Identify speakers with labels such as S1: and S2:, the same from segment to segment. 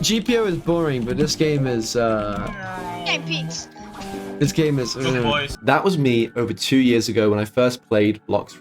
S1: GPO is boring, but this game is
S2: Game peaks.
S1: this game is
S3: Good boys.
S4: That was me over 2 years ago when I first played Blox.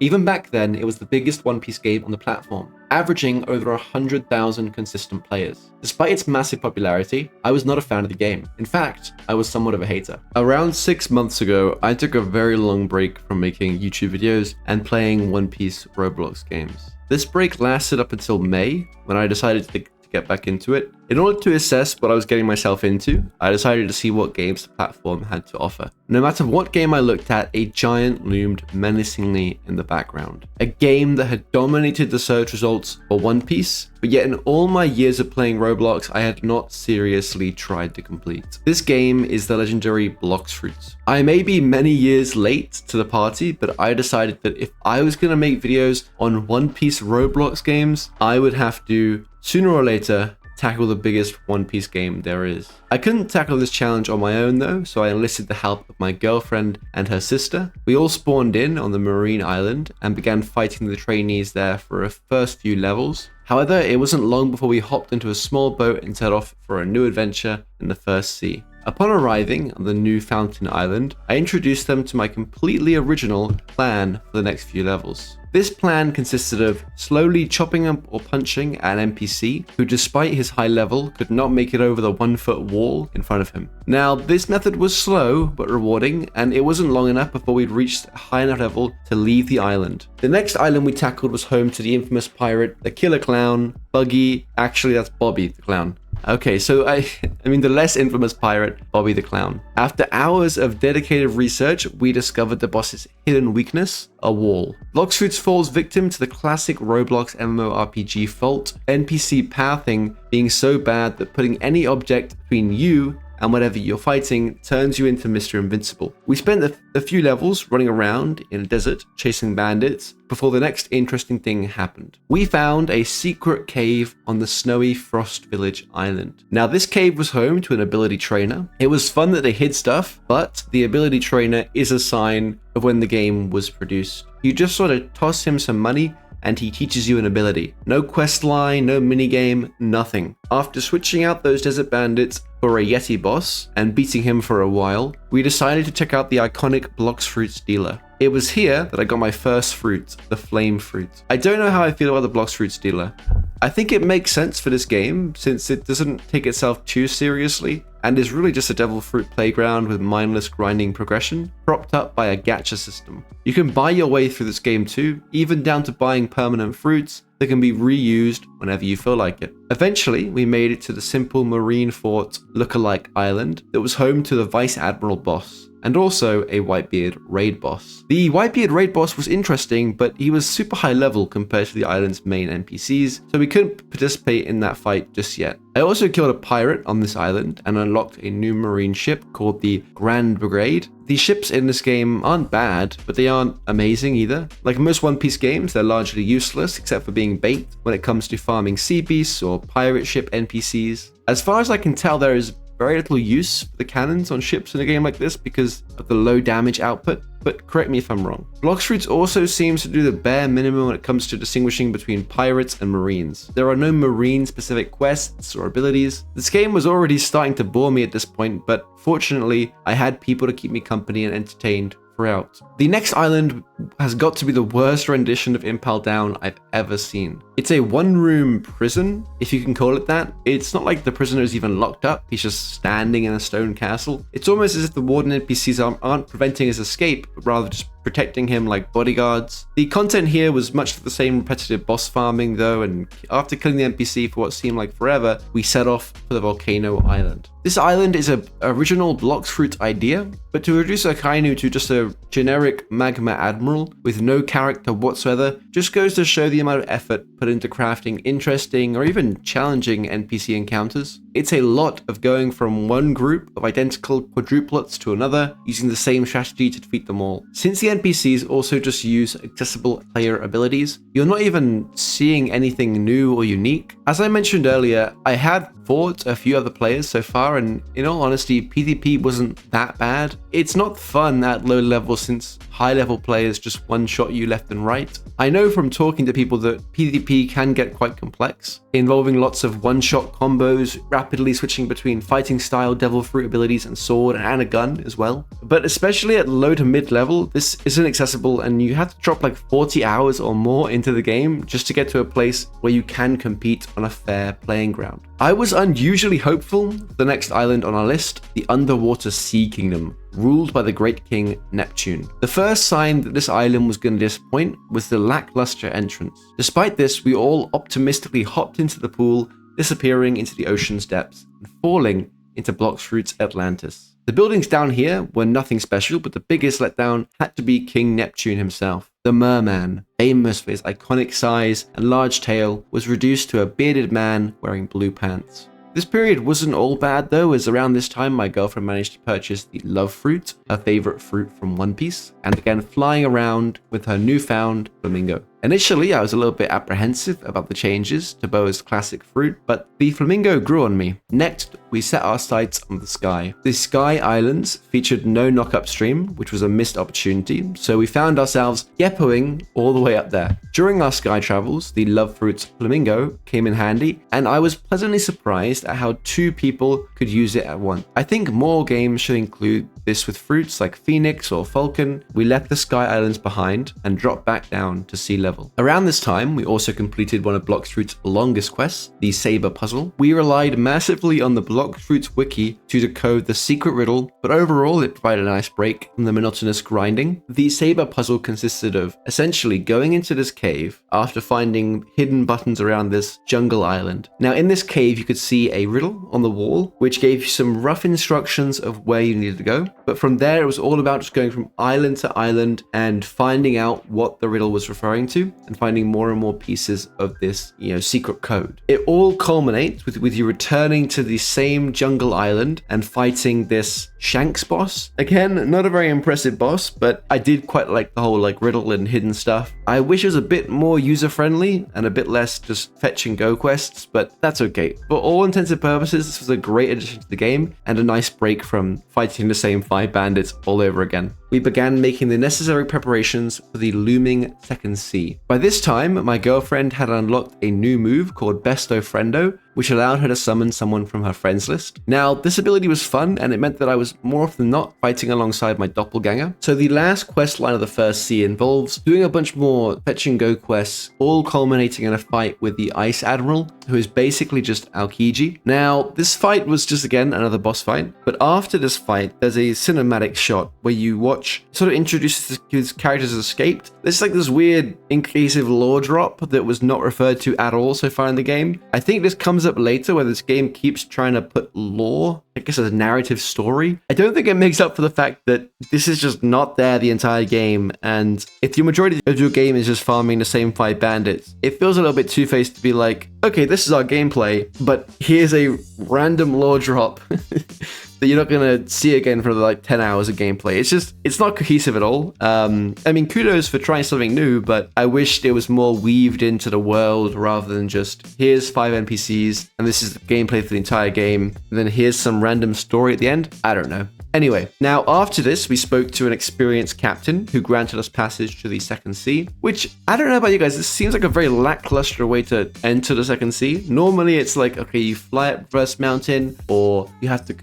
S4: Even back then, it was the biggest One Piece game on the platform, averaging over 100,000 consistent players. Despite its massive popularity, I was not a fan of the game. In fact, I was somewhat of a hater. Around 6 months ago, I took a very long break from making YouTube videos and playing One Piece Roblox games. This break lasted up until May, when I decided to get back into it. In order to assess what I was getting myself into, I decided to see what games the platform had to offer. No matter what game I looked at, a giant loomed menacingly in the background. A game that had dominated the search results for One Piece, but yet in all my years of playing Roblox, I had not seriously tried to complete. This game is the legendary Blox. I may be many years late to the party, but I decided that if I was going to make videos on One Piece Roblox games, I would have to, sooner or later, tackle the biggest One Piece game there is. I couldn't tackle this challenge on my own though, so I enlisted the help of my girlfriend and her sister. We all spawned in on the marine island and began fighting the trainees there for a first few levels. However, it wasn't long before we hopped into a small boat and set off for a new adventure in the first sea. Upon arriving on the new Fountain Island, I introduced them to my completely original plan for the next few levels. This plan consisted of slowly chopping up or punching an NPC who, despite his high level, could not make it over the 1-foot wall in front of him. Now, this method was slow but rewarding, and it wasn't long enough before we'd reached a high enough level to leave the island. The next island we tackled was home to the infamous pirate, the Killer Clown, Buggy. Actually, that's Bobby the Clown. Okay, so I mean the less infamous pirate, Bobby the Clown. After hours of dedicated research, we discovered the boss's hidden weakness, a wall. Blox falls victim to the classic Roblox MMORPG fault, NPC pathing being so bad that putting any object between you and whatever you're fighting turns you into Mr. Invincible. We spent a few levels running around in a desert chasing bandits before the next interesting thing happened. We found a secret cave on the snowy Frost Village island. Now, this cave was home to an ability trainer. It was fun that they hid stuff, but the ability trainer is a sign of when the game was produced. You just sort of toss him some money and he teaches you an ability. No quest line, no minigame, nothing. After switching out those desert bandits for a Yeti boss and beating him for a while, we decided to check out the iconic Blox dealer. It was here that I got my first fruit, the flame fruit. I don't know how I feel about the Blox dealer. I think it makes sense for this game since it doesn't take itself too seriously and is really just a devil fruit playground with mindless grinding progression, propped up by a gacha system. You can buy your way through this game too, even down to buying permanent fruits that can be reused whenever you feel like it. Eventually, we made it to the simple marine fort lookalike island that was home to the Vice Admiral boss, and also a Whitebeard raid boss. The Whitebeard raid boss was interesting, but he was super high level compared to the island's main NPCs, so we couldn't participate in that fight just yet. I also killed a pirate on this island and unlocked a new marine ship called the Grand Brigade. The ships in this game aren't bad, but they aren't amazing either. Like most One Piece games, they're largely useless except for being bait when it comes to farming sea beasts or pirate ship NPCs. As far as I can tell, there is very little use for the cannons on ships in a game like this because of the low damage output, but correct me if I'm wrong. Blox also seems to do the bare minimum when it comes to distinguishing between pirates and marines. There are no marine-specific quests or abilities. This game was already starting to bore me at this point, but fortunately, I had people to keep me company and entertained throughout. The next island has got to be the worst rendition of Impel Down I've ever seen. It's a one-room prison, if you can call it that. It's not like the prisoner is even locked up, he's just standing in a stone castle. It's almost as if the warden NPCs aren't preventing his escape, but rather just protecting him like bodyguards. The content here was much the same repetitive boss farming though, and after killing the NPC for what seemed like forever, we set off for the volcano island. This island is an original Blox idea, but to reduce Akainu to just a generic magma admiral with no character whatsoever just goes to show the amount of effort put into crafting interesting or even challenging NPC encounters. It's a lot of going from one group of identical quadruplets to another, using the same strategy to defeat them all. Since the NPCs also just use accessible player abilities, you're not even seeing anything new or unique. As I mentioned earlier, I had fought a few other players so far, and in all honesty, PvP wasn't that bad. It's not fun at low level since high level players players just one-shot you left and right. I know from talking to people that PvP can get quite complex, involving lots of one-shot combos, rapidly switching between fighting style, devil fruit abilities, and sword, and a gun as well. But especially at low to mid-level, this isn't accessible, and you have to drop like 40 hours or more into the game just to get to a place where you can compete on a fair playing ground. I was unusually hopeful for the next island on our list, the Underwater Sea Kingdom, ruled by the great king Neptune. The first sign that this island was going to disappoint was the lackluster entrance. Despite this, we all optimistically hopped into the pool, disappearing into the ocean's depths and falling into Bloxfruit's Atlantis. The buildings down here were nothing special, but the biggest letdown had to be King Neptune himself. The merman, famous for his iconic size and large tail, was reduced to a bearded man wearing blue pants. This period wasn't all bad though, as around this time my girlfriend managed to purchase the love fruit, her favorite fruit from One Piece, and began flying around with her newfound flamingo. Initially, I was a little bit apprehensive about the changes to Boa's classic fruit, but the flamingo grew on me. Next, we set our sights on the sky. The Sky Islands featured no knock-up stream, which was a missed opportunity, so we found ourselves yeppoing all the way up there. During our sky travels, the love fruit's flamingo came in handy, and I was pleasantly surprised at how 2 people could use it at once. I think more games should include this with fruits like Phoenix or Falcon. We left the Sky Islands behind and dropped back down to sea level. Around this time, we also completed one of Bloxfruit's longest quests, the Saber puzzle. We relied massively on the Bloxfruit's wiki to decode the secret riddle, but overall it provided a nice break from the monotonous grinding. The Saber puzzle consisted of essentially going into this cave after finding hidden buttons around this jungle island. Now in this cave you could see a riddle on the wall which gave you some rough instructions of where you needed to go, but from there it was all about just going from island to island and finding out what the riddle was referring to and finding more and more pieces of this, secret code. It all culminates with you returning to the same jungle island and fighting this Shanks boss. Again, not a very impressive boss, but I did quite like the whole riddle and hidden stuff. I wish it was a bit more user-friendly and a bit less just fetch and go quests, but that's okay. For all intents and purposes, this was a great addition to the game and a nice break from fighting the same 5 bandits all over again. We began making the necessary preparations for the looming second sea. By this time, my girlfriend had unlocked a new move called Besto Friendo, which allowed her to summon someone from her friends list. Now, this ability was fun, and it meant that I was more often than not fighting alongside my doppelganger. So the last quest line of the first sea involves doing a bunch more fetch and go quests, all culminating in a fight with the Ice Admiral, who is basically just Aokiji. Now, this fight was just, again, another boss fight, but after this fight, there's a cinematic shot where you watch sort of introduces his character's escaped. There's this weird inclusive lore drop that was not referred to at all so far in the game. I think this comes up later where this game keeps trying to put lore, I guess, as a narrative story. I don't think it makes up for the fact that this is just not there the entire game, and if your majority of your game is just farming the same 5 bandits, it feels a little bit two-faced to be like, okay, this is our gameplay, but here's a random lore drop that you're not going to see again for 10 hours of gameplay. It's not cohesive at all. I mean, kudos for trying something new, but I wished it was more weaved into the world rather than just, here's 5 NPCs, and this is the gameplay for the entire game, and then here's some random story at the end. I don't know. Anyway, now after this, we spoke to an experienced captain who granted us passage to the second sea, which, I don't know about you guys, this seems like a very lackluster way to enter the second sea. Normally it's okay, you fly up Reverse Mountain, or you have to,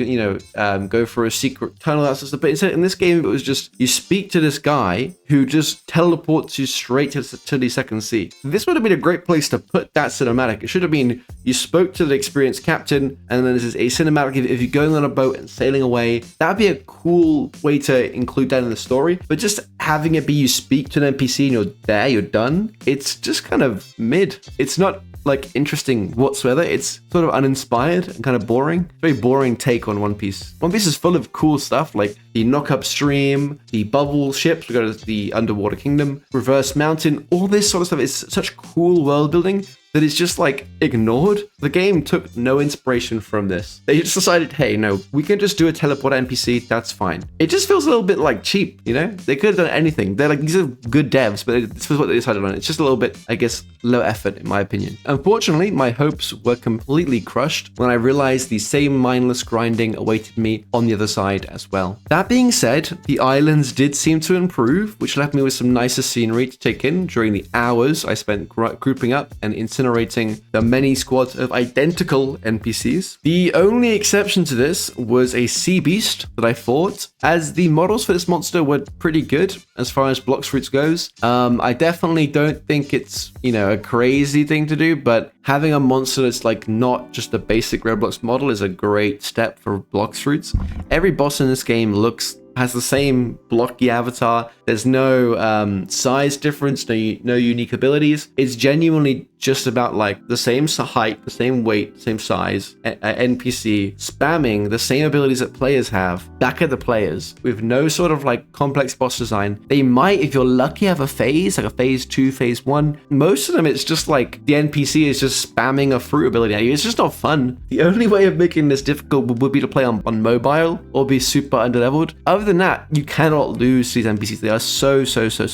S4: go for a secret tunnel, that sort of stuff. But instead, in this game, it was just, you speak to this guy who just teleports you straight to the second sea. This would have been a great place to put that cinematic. It should have been, you spoke to the experienced captain, and then there's a cinematic if you're going on a boat and sailing away. That be a cool way to include that in the story, but just having it be you speak to an NPC and you're there, you're done, it's just kind of mid. It's not interesting whatsoever. It's sort of uninspired and kind of boring. Very boring take on One Piece. One Piece is full of cool stuff like the knock-up stream, the bubble ships, we go to the Underwater Kingdom, Reverse Mountain, all this sort of stuff is such cool world building that is just like ignored. The game took no inspiration from this. They just decided, hey, no, we can just do a teleport NPC, that's fine. It just feels a little bit like cheap, you know? They could have done anything. They're like, these are good devs, but this was what they decided on. It's just a little bit, I guess, low effort in my opinion. Unfortunately, my hopes were completely crushed when I realized the same mindless grinding awaited me on the other side as well. That being said, the islands did seem to improve, which left me with some nicer scenery to take in during the hours I spent grouping up and incinerating the many squads of identical NPCs. The only exception to this was a sea beast that I fought, as the models for this monster were pretty good as far as Blox Fruits goes. I definitely don't think it's, you know, a crazy thing to do, but having a monster that's like not just a basic Roblox model is a great step for Blox Fruits. Every boss in this game has the same blocky avatar. There's no size difference, no unique abilities. It's genuinely just about like the same height, the same weight, same size, NPC spamming the same abilities that players have back at the players with no sort of like complex boss design. They might, if you're lucky, have a phase, like a phase 2, phase 1. Most of them, it's just like the NPC is just spamming a fruit ability at you. It's just not fun. The only way of making this difficult would be to play on mobile or be super underleveled. Other than that, you cannot lose these NPCs. They are so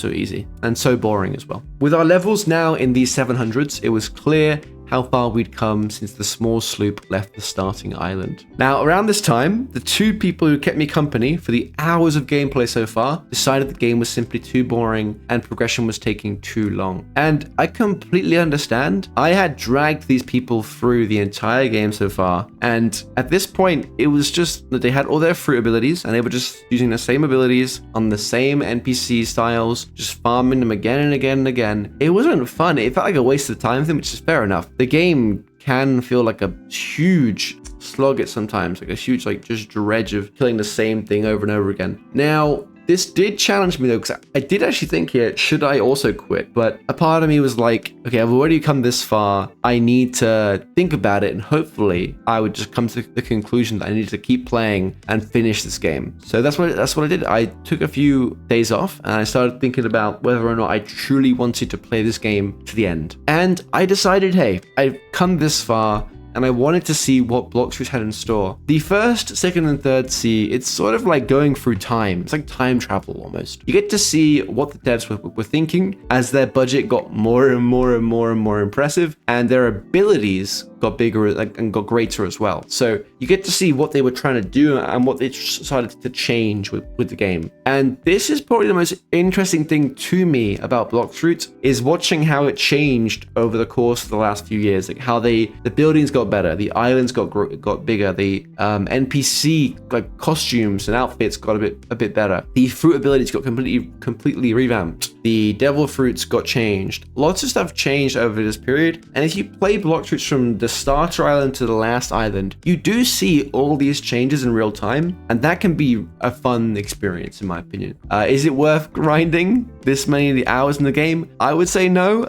S4: easy and so boring as well. With our levels now in the 700s, it was clear how far we'd come since the small sloop left the starting island. Now, around this time, the two people who kept me company for the hours of gameplay so far decided the game was simply too boring and progression was taking too long. And I completely understand. I had dragged these people through the entire game so far, and at this point, it was just that they had all their fruit abilities and they were just using the same abilities on the same NPC styles, just farming them again and again and again. It wasn't fun. It felt like a waste of time, which is fair enough. The game can feel like a huge slog at sometimes, like a huge, like just dredge of killing the same thing over and over again. Now, this did challenge me though, because I did actually think here, should I also quit? But a part of me was like, okay, I've already come this far. I need to think about it, and hopefully I would just come to the conclusion that I need to keep playing and finish this game. So that's what I did. I took a few days off and I started thinking about whether or not I truly wanted to play this game to the end. And I decided, hey, I've come this far, and I wanted to see what Blox Fruits had in store. The first, second, and third sea, it's sort of like going through time. It's like time travel almost. You get to see what the devs were thinking as their budget got more and more impressive, and their abilities got bigger and got greater as well. So you get to see what they were trying to do and what they decided to change with the game. And this is probably the most interesting thing to me about Blox Fruits, is watching how it changed over the course of the last few years. Like how the buildings got better, the islands got bigger, the NPC like costumes and outfits got a bit better. The fruit abilities got completely revamped. The devil fruits got changed. Lots of stuff changed over this period. And if you play Blox Fruits from the starter island to the last island, you do see all these changes in real time, and that can be a fun experience in my opinion. Is it worth grinding this many hours in the game? I would say no,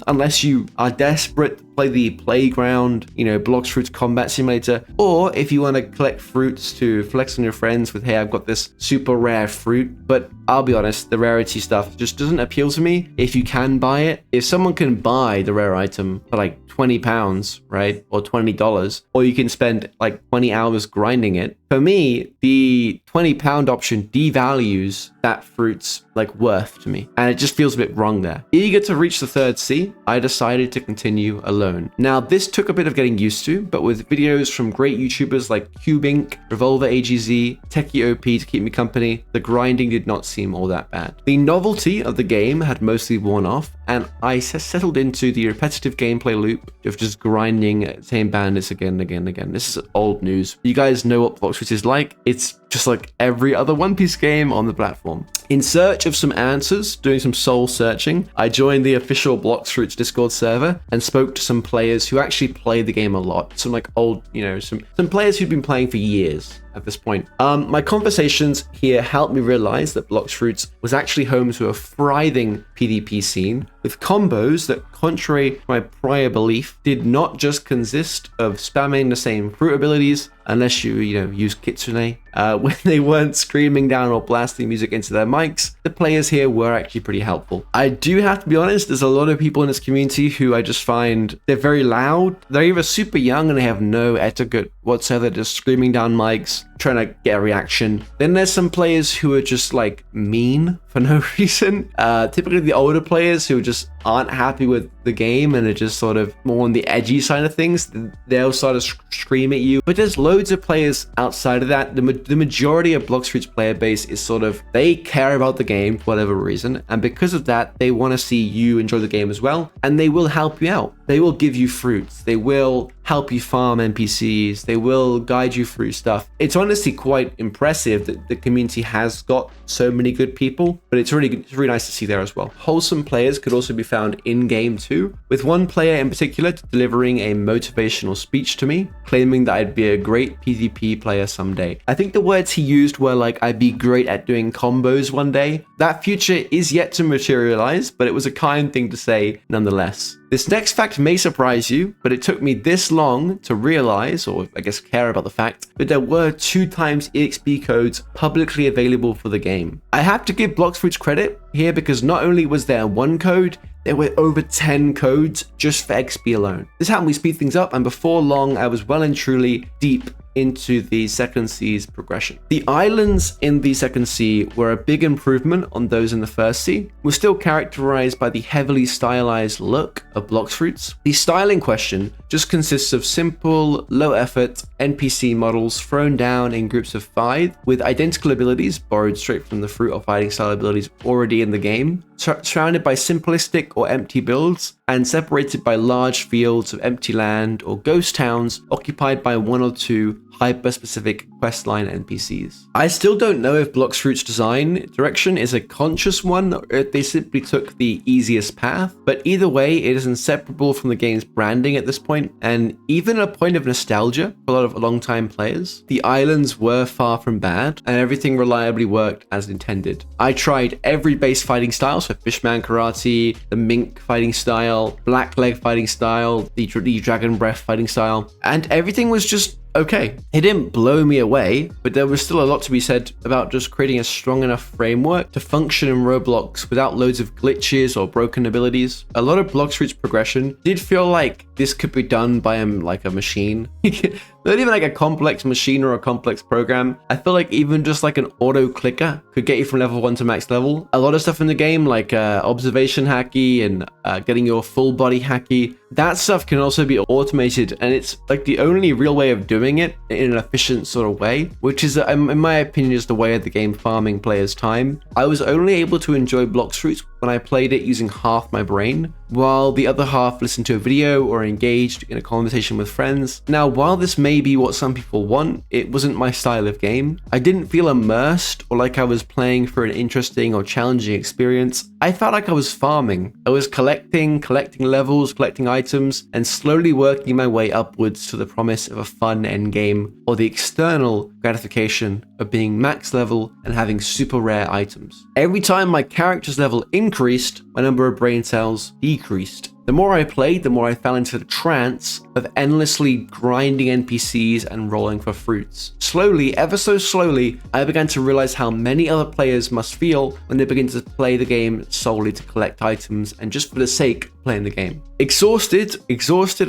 S4: unless you are desperate to play the playground, you know, Blox Fruits combat simulator, or if you want to collect fruits to flex on your friends with, hey, I've got this super rare fruit. But I'll be honest, the rarity stuff just doesn't appeal to me. If you can buy it, if someone can buy the rare item for like £20, right, or $20, or you can spend like 20 hours grinding it, for me, the £20 option devalues that fruit's like worth to me, and it just feels a bit wrong there. Eager to reach the third sea, I decided to continue alone. Now, this took a bit of getting used to, but with videos from great YouTubers like CubeInk, Revolver AGZ, Techie OP to keep me company, the grinding did not seem all that bad. The novelty of the game had mostly worn off, and I settled into the repetitive gameplay loop of just grinding same bandits again and again and again. This is old news. You guys know what Blox Fruits is like. It's just like every other One Piece game on the platform. In search of some answers, doing some soul searching, I joined the official Blox Fruits Discord server and spoke to some players who actually play the game a lot. Some like old, you know, some players who'd been playing for years. at this point. My conversations here helped me realize that Blox Fruits was actually home to a thriving PvP scene with combos that, contrary to my prior belief, did not just consist of spamming the same fruit abilities, unless you use Kitsune, when they weren't screaming down or blasting music into their mics. The players here were actually pretty helpful. I do have to be honest, there's a lot of people in this community who I just find they're very loud. They're either super young and they have no etiquette whatsoever, just screaming down mics, trying to get a reaction. Then there's some players who are just like mean for no reason. Typically the older players who just aren't happy with the game and are just sort of more on the edgy side of things, they'll sort of scream at you. But there's loads of players outside of that. The majority of Blox Fruit's player base is sort of, they care about the game for whatever reason, and because of that, they want to see you enjoy the game as well, and they will help you out. They will give you fruits. They will help you farm NPCs. They will guide you through stuff. It's honestly quite impressive that the community has got so many good people, but it's really nice to see there as well. Wholesome players could also be found in-game too, with one player in particular delivering a motivational speech to me, claiming that I'd be a great PvP player someday. I think the words he used were like, I'd be great at doing combos one day. That future is yet to materialize, but it was a kind thing to say nonetheless. This next fact may surprise you, but it took me this long to realize, or I guess care about the fact, that there were 2 times EXP codes publicly available for the game. I have to give Blox Fruits credit here because not only was there 1 code, there were over 10 codes just for XP alone. This helped me speed things up, and before long, I was well and truly deep into the Second Sea's progression. The islands in the Second Sea were a big improvement on those in the First Sea, were still characterized by the heavily stylized look of Blox Fruits. The style in question just consists of simple, low-effort NPC models thrown down in groups of 5 with identical abilities borrowed straight from the fruit or fighting style abilities already in the game, surrounded by simplistic or empty builds, and separated by large fields of empty land or ghost towns occupied by 1 or 2 hyper-specific questline NPCs. I still don't know if Blox Fruit's design direction is a conscious one or if they simply took the easiest path, but either way, it is inseparable from the game's branding at this point, and even a point of nostalgia for a lot of long-time players. The islands were far from bad, and everything reliably worked as intended. I tried every base fighting style, so Fishman Karate, the Mink fighting style, Blackleg fighting style, the Dragon Breath fighting style, and everything was just okay. It didn't blow me away, but there was still a lot to be said about just creating a strong enough framework to function in Roblox without loads of glitches or broken abilities. A lot of Blox Fruit's progression did feel like this could be done by a machine. Not even like a complex machine or a complex program. I feel like even just like an auto clicker could get you from level 1 to max level. A lot of stuff in the game like observation hacky and getting your full body hacky, that stuff can also be automated, and it's like the only real way of doing it in an efficient sort of way, which is in my opinion is the way of the game farming players' time. I was only able to enjoy Blox Fruits when I played it using half my brain, while the other half listened to a video or engaged in a conversation with friends. Now, while this may be what some people want, it wasn't my style of game. I didn't feel immersed or like I was playing for an interesting or challenging experience. I felt like I was farming. I was collecting levels, collecting items, and slowly working my way upwards to the promise of a fun end game or the external gratification of being max level and having super rare items. Every time my character's level increased, my number of brain cells decreased. The more I played, the more I fell into the trance of endlessly grinding NPCs and rolling for fruits. Slowly, ever so slowly, I began to realize how many other players must feel when they begin to play the game solely to collect items and just for the sake of playing the game. Exhausted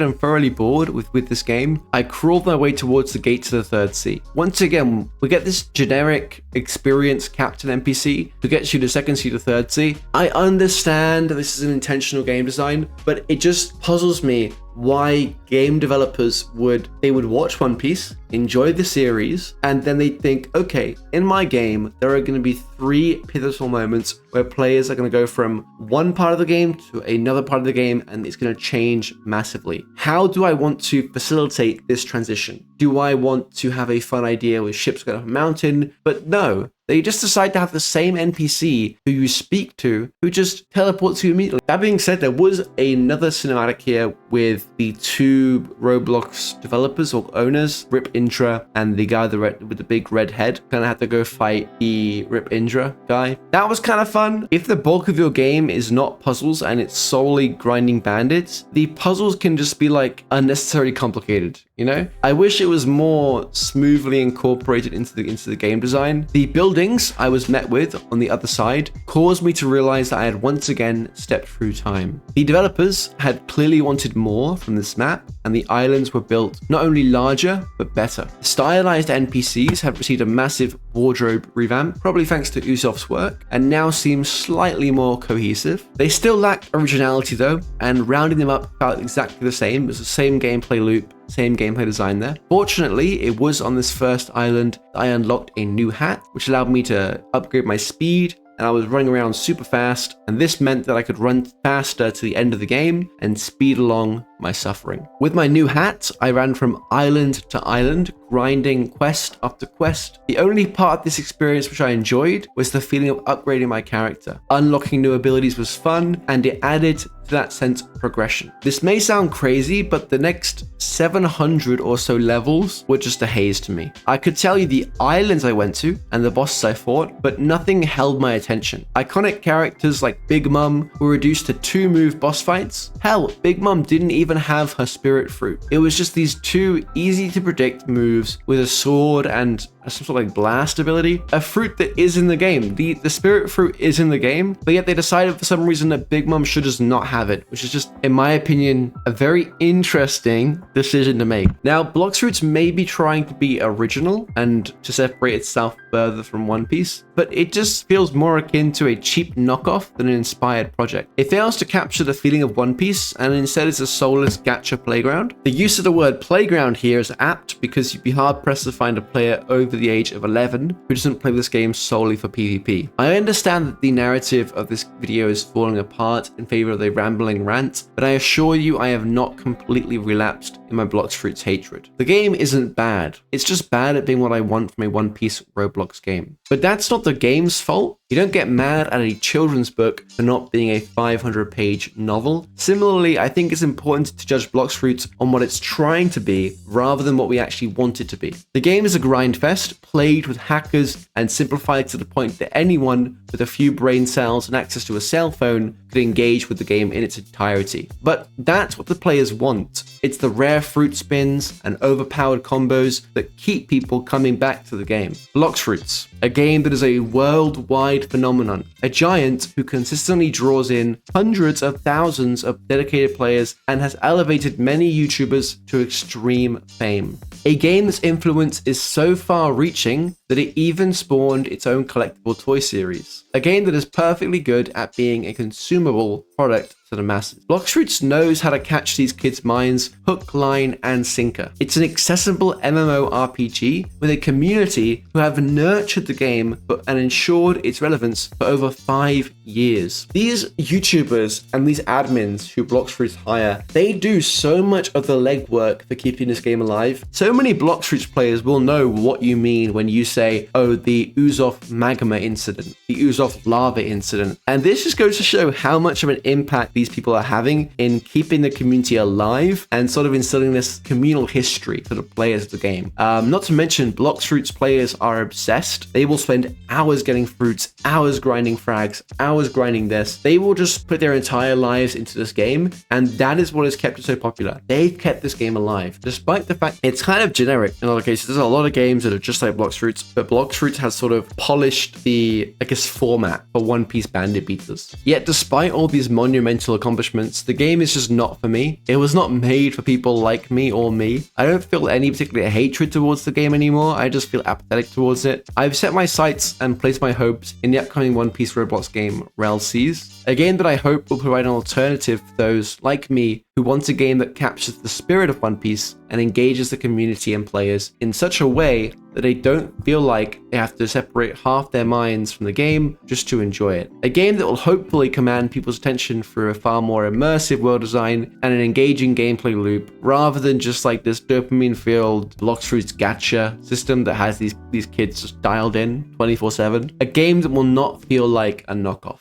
S4: and thoroughly bored with this game, I crawled my way towards the gate to the Third Sea. Once again, we get this generic experienced captain NPC who gets you to Second Sea to Third Sea. I understand that this is an intentional game design, but it just puzzles me why game developers would watch One Piece, enjoy the series, and then they think, okay, in my game, there are going to be 3 pivotal moments where players are going to go from one part of the game to another part of the game, and it's going to change massively. How do I want to facilitate this transition? Do I want to have a fun idea with ships going up a mountain? But no, They just decide to have the same NPC who you speak to, who just teleports you immediately. That being said, there was another cinematic here with the two Roblox developers or owners, Rip Indra and the guy with the big red head. Kind of had to go fight the Rip Indra guy. That was kind of fun. If the bulk of your game is not puzzles and it's solely grinding bandits, the puzzles can just be like unnecessarily complicated, you know? I wish it was more smoothly incorporated into the game design. The buildings I was met with on the other side caused me to realize that I had once again stepped through time. The developers had clearly wanted more from this map, and the islands were built not only larger, but better. Stylized NPCs have received a massive wardrobe revamp, probably thanks to Ubisoft's work, and now seem slightly more cohesive. They still lacked originality though, and rounding them up felt exactly the same. It was the same gameplay loop, same gameplay design there. Fortunately, it was on this first island that I unlocked a new hat, which allowed me to upgrade my speed, and I was running around super fast, and this meant that I could run faster to the end of the game and speed along my suffering. With my new hat, I ran from island to island, grinding quest after quest. The only part of this experience which I enjoyed was the feeling of upgrading my character. Unlocking new abilities was fun, and it added to that sense of progression. This may sound crazy, but the next 700 or so levels were just a haze to me. I could tell you the islands I went to and the bosses I fought, but nothing held my attention. Iconic characters like Big Mom were reduced to 2-move boss fights. Hell, Big Mom didn't even have her spirit fruit. It was just these 2 easy to predict moves with a sword and some sort of like blast ability. A fruit that is in the game. The spirit fruit is in the game, but yet they decided for some reason that Big Mom should just not have it, which is just, in my opinion, a very interesting decision to make. Now, Blox Fruits may be trying to be original and to separate itself further from One Piece, but it just feels more akin to a cheap knockoff than an inspired project. It fails to capture the feeling of One Piece, and instead is a soulless gacha playground. The use of the word playground here is apt because you'd be hard pressed to find a player over the age of 11 who doesn't play this game solely for PvP. I understand that the narrative of this video is falling apart in favor of a rambling rant, but I assure you I have not completely relapsed in my Blox Fruits hatred. The game isn't bad, it's just bad at being what I want from a One Piece Roblox game. But that's not the game's fault. You don't get mad at a children's book for not being a 500-page novel. Similarly, I think it's important to judge Blox Fruits on what it's trying to be rather than what we actually want it to be. The game is a grind fest, plagued with hackers and simplified to the point that anyone with a few brain cells and access to a cell phone could engage with the game in its entirety. But that's what the players want. It's the rare fruit spins and overpowered combos that keep people coming back to the game. Blox Fruits, a game that is a worldwide phenomenon, a giant who consistently draws in hundreds of thousands of dedicated players and has elevated many YouTubers to extreme fame. A game that's influence is so far-reaching that it even spawned its own collectible toy series. A game that is perfectly good at being a consumable product to the masses. Blox Fruits knows how to catch these kids' minds hook, line, and sinker. It's an accessible MMORPG with a community who have nurtured the game and ensured its relevance for over 5 years. These YouTubers and these admins who Blox Fruits hire, they do so much of the legwork for keeping this game alive. So many Blox Fruits players will know what you mean when you say, oh, the Ubisoft magma incident, the Ubisoft lava incident. And this just goes to show how much of an impact these people are having in keeping the community alive and sort of instilling this communal history for the players of the game. Not to mention, Blox Fruits players are obsessed. They will spend hours getting fruits, hours grinding frags, hours grinding this. They will just put their entire lives into this game, and that is what has kept it so popular. They've kept this game alive, despite the fact it's kind of generic in a lot of cases. There's a lot of games that are just like Blox Fruits, but Blox Fruits has sort of polished the, I guess, format for One Piece bandit beaters. Yet despite all these monumental accomplishments, the game is just not for me. It was not made for people like me or me. I don't feel any particular hatred towards the game anymore. I just feel apathetic towards it. I've set my sights and placed my hopes in the upcoming One Piece Roblox game, Rel Seas, a game that I hope will provide an alternative for those like me who wants a game that captures the spirit of One Piece and engages the community and players in such a way that they don't feel like they have to separate half their minds from the game just to enjoy it. A game that will hopefully command people's attention through a far more immersive world design and an engaging gameplay loop, rather than just like this dopamine-filled Blox Fruits gacha system that has these kids just dialed in 24/7. A game that will not feel like a knockoff.